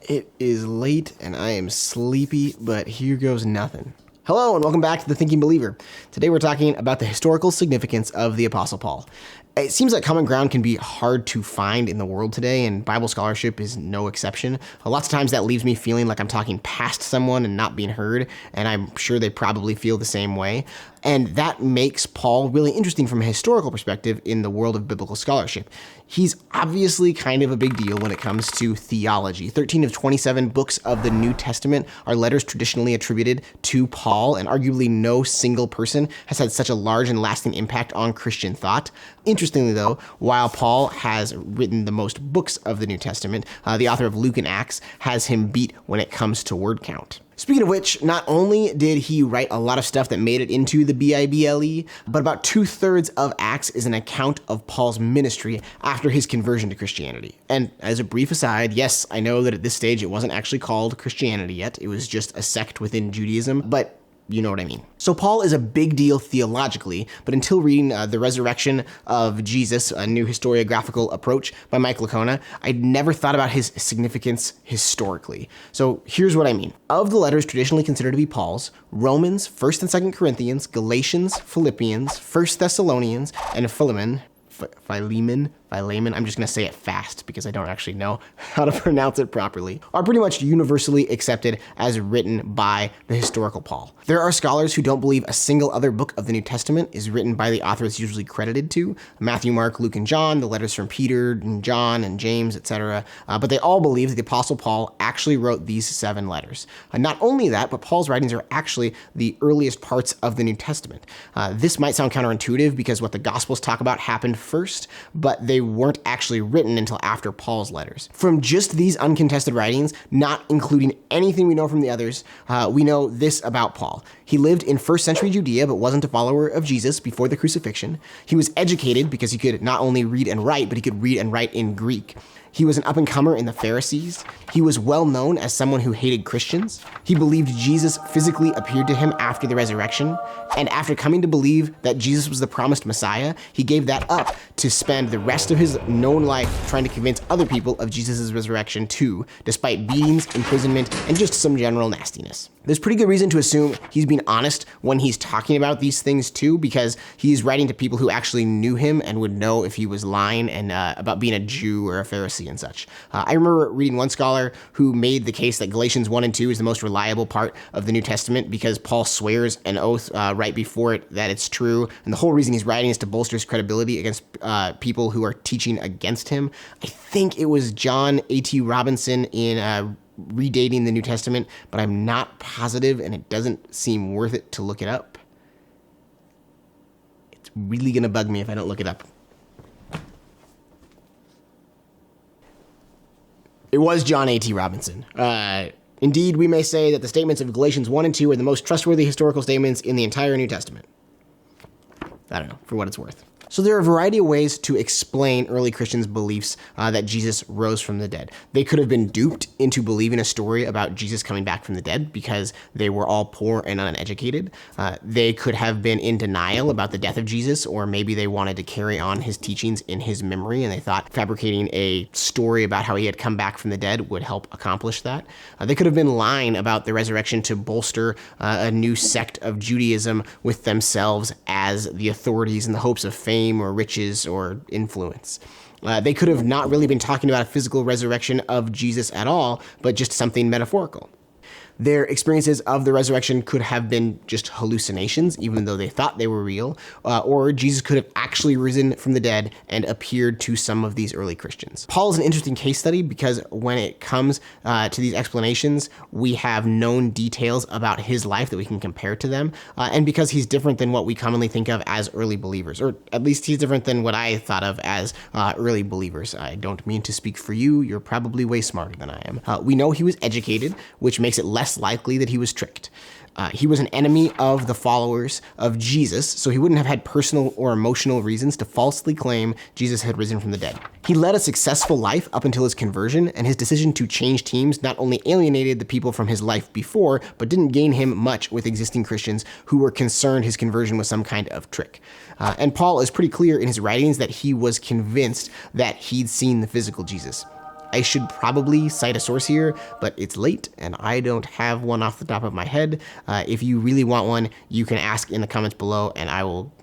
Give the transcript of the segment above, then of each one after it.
It is late and I am sleepy, but here goes nothing. Hello and welcome back to The Thinking Believer. Today we're talking about the historical significance of the Apostle Paul. It seems like common ground can be hard to find in the world today, and Bible scholarship is no exception. Lots of times that leaves me feeling like I'm talking past someone and not being heard, and I'm sure they probably feel the same way. And that makes Paul really interesting from a historical perspective in the world of biblical scholarship. He's obviously kind of a big deal when it comes to theology. 13 of 27 books of the New Testament are letters traditionally attributed to Paul, and arguably no single person has had such a large and lasting impact on Christian thought. Interestingly, though, while Paul has written the most books of the New Testament, the author of Luke and Acts has him beat when it comes to word count. Speaking of which, not only did he write a lot of stuff that made it into the Bible, but about 2/3 of Acts is an account of Paul's ministry after his conversion to Christianity. And as a brief aside, yes, I know that at this stage it wasn't actually called Christianity yet. It was just a sect within Judaism, but you know what I mean. So Paul is a big deal theologically, but until reading The Resurrection of Jesus, a new historiographical approach by Mike Licona, I'd never thought about his significance historically. So here's what I mean. Of the letters traditionally considered to be Paul's, Romans, 1st and 2nd Corinthians, Galatians, Philippians, 1st Thessalonians, and Philemon, I'm just going to say it fast because I don't actually know how to pronounce it properly, are pretty much universally accepted as written by the historical Paul. There are scholars who don't believe a single other book of the New Testament is written by the author it's usually credited to: Matthew, Mark, Luke, and John, the letters from Peter and John and James, etc. But they all believe that the Apostle Paul actually wrote these 7 letters. Not only that, but Paul's writings are actually the earliest parts of the New Testament. This might sound counterintuitive because what the Gospels talk about happened first, but they weren't actually written until after Paul's letters. From just these uncontested writings, not including anything we know from the others, we know this about Paul. He lived in 1st century Judea, but wasn't a follower of Jesus before the crucifixion. He was educated because he could not only read and write, but he could read and write in Greek. He was an up-and-comer in the Pharisees. He was well known as someone who hated Christians. He believed Jesus physically appeared to him after the resurrection. And after coming to believe that Jesus was the promised Messiah, he gave that up to spend the rest of his known life trying to convince other people of Jesus' resurrection too, despite beatings, imprisonment, and just some general nastiness. There's pretty good reason to assume he's being honest when he's talking about these things too, because he's writing to people who actually knew him and would know if he was lying and about being a Jew or a Pharisee and such. I remember reading one scholar who made the case that Galatians 1 and 2 is the most reliable part of the New Testament because Paul swears an oath right before it that it's true, and the whole reason he's writing is to bolster his credibility against people who are teaching against him. I think it was John A.T. Robinson in Redating the New Testament, but I'm not positive, and it doesn't seem worth it to look it up. It's really going to bug me if I don't look it up. It was John A.T. Robinson. Indeed, we may say that the statements of Galatians 1 and 2 are the most trustworthy historical statements in the entire New Testament. I don't know, for what it's worth. So there are a variety of ways to explain early Christians' beliefs that Jesus rose from the dead. They could have been duped into believing a story about Jesus coming back from the dead because they were all poor and uneducated. They could have been in denial about the death of Jesus, or maybe they wanted to carry on his teachings in his memory, and they thought fabricating a story about how he had come back from the dead would help accomplish that. They could have been lying about the resurrection to bolster a new sect of Judaism with themselves as the authorities in the hopes of fame or riches or influence. They could have not really been talking about a physical resurrection of Jesus at all, but just something metaphorical. Their experiences of the resurrection could have been just hallucinations, even though they thought they were real, or Jesus could have actually risen from the dead and appeared to some of these early Christians. Paul is an interesting case study because when it comes to these explanations, we have known details about his life that we can compare to them, and because he's different than what we commonly think of as early believers, or at least he's different than what I thought of as early believers. I don't mean to speak for you. You're probably way smarter than I am. We know he was educated, which makes it less likely that he was tricked. He was an enemy of the followers of Jesus, so he wouldn't have had personal or emotional reasons to falsely claim Jesus had risen from the dead. He led a successful life up until his conversion, and his decision to change teams not only alienated the people from his life before, but didn't gain him much with existing Christians who were concerned his conversion was some kind of trick. And Paul is pretty clear in his writings that he was convinced that he'd seen the physical Jesus. I should probably cite a source here, but it's late and I don't have one off the top of my head. If you really want one, you can ask in the comments below and I will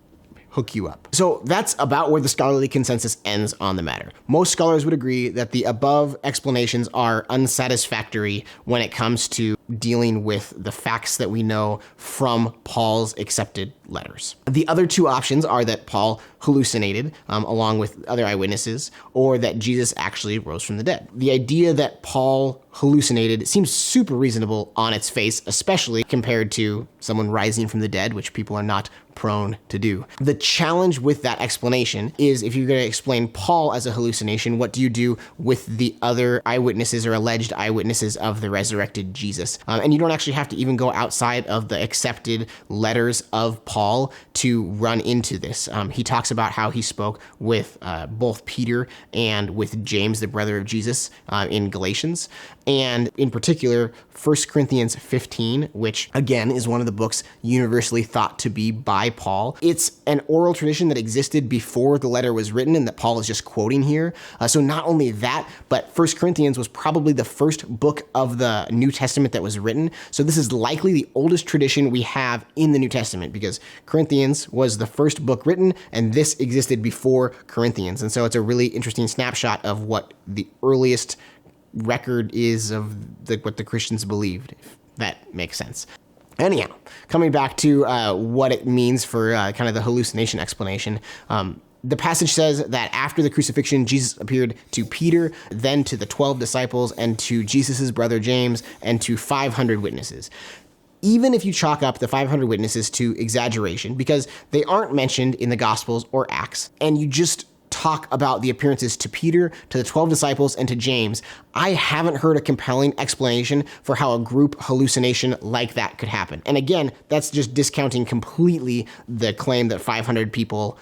hook you up. So that's about where the scholarly consensus ends on the matter. Most scholars would agree that the above explanations are unsatisfactory when it comes to dealing with the facts that we know from Paul's accepted letters. The other two options are that Paul hallucinated along with other eyewitnesses, or that Jesus actually rose from the dead. The idea that Paul hallucinated seems super reasonable on its face, especially compared to someone rising from the dead, which people are not prone to do. The challenge with that explanation is, if you're going to explain Paul as a hallucination, what do you do with the other eyewitnesses or alleged eyewitnesses of the resurrected Jesus? And you don't actually have to even go outside of the accepted letters of Paul to run into this. He talks about how he spoke with both Peter and with James, the brother of Jesus, in Galatians. And in particular, 1 Corinthians 15, which again is one of the books universally thought to be by Paul. It's an oral tradition that existed before the letter was written and that Paul is just quoting here. So not only that, but 1 Corinthians was probably the first book of the New Testament that was written. So this is likely the oldest tradition we have in the New Testament, because Corinthians was the first book written and this existed before Corinthians. And so it's a really interesting snapshot of what the earliest record is of what the Christians believed, if that makes sense. Anyhow, coming back to what it means for kind of the hallucination explanation, the passage says that after the crucifixion, Jesus appeared to Peter, then to the 12 disciples, and to Jesus' brother James, and to 500 witnesses. Even if you chalk up the 500 witnesses to exaggeration, because they aren't mentioned in the Gospels or Acts, and you just talk about the appearances to Peter, to the 12 disciples, and to James, I haven't heard a compelling explanation for how a group hallucination like that could happen. And again, that's just discounting completely the claim that 500 people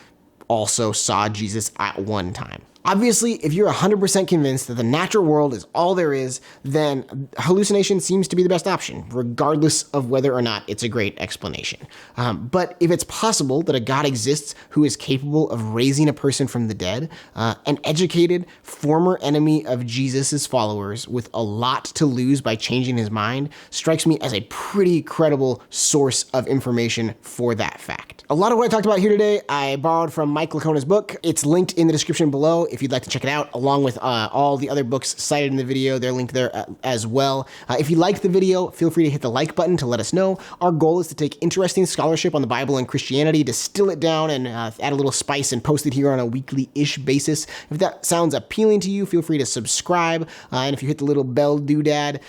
also saw Jesus at one time. Obviously, if you're 100% convinced that the natural world is all there is, then hallucination seems to be the best option, regardless of whether or not it's a great explanation. But if it's possible that a God exists who is capable of raising a person from the dead, an educated former enemy of Jesus' followers with a lot to lose by changing his mind strikes me as a pretty credible source of information for that fact. A lot of what I talked about here today, I borrowed from Mike Lacona's book. It's linked in the description below if you'd like to check it out, along with all the other books cited in the video. They're linked there as well. If you liked the video, feel free to hit the like button to let us know. Our goal is to take interesting scholarship on the Bible and Christianity, distill it down, and add a little spice and post it here on a weekly-ish basis. If that sounds appealing to you, feel free to subscribe. And if you hit the little bell doodad,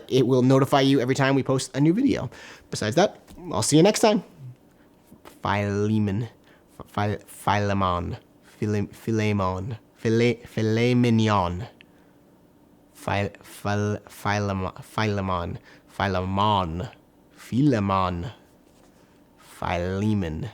it will notify you every time we post a new video. Besides that, I'll see you next time. Philemon. Philemon. Philemon. Philemon. Philemon.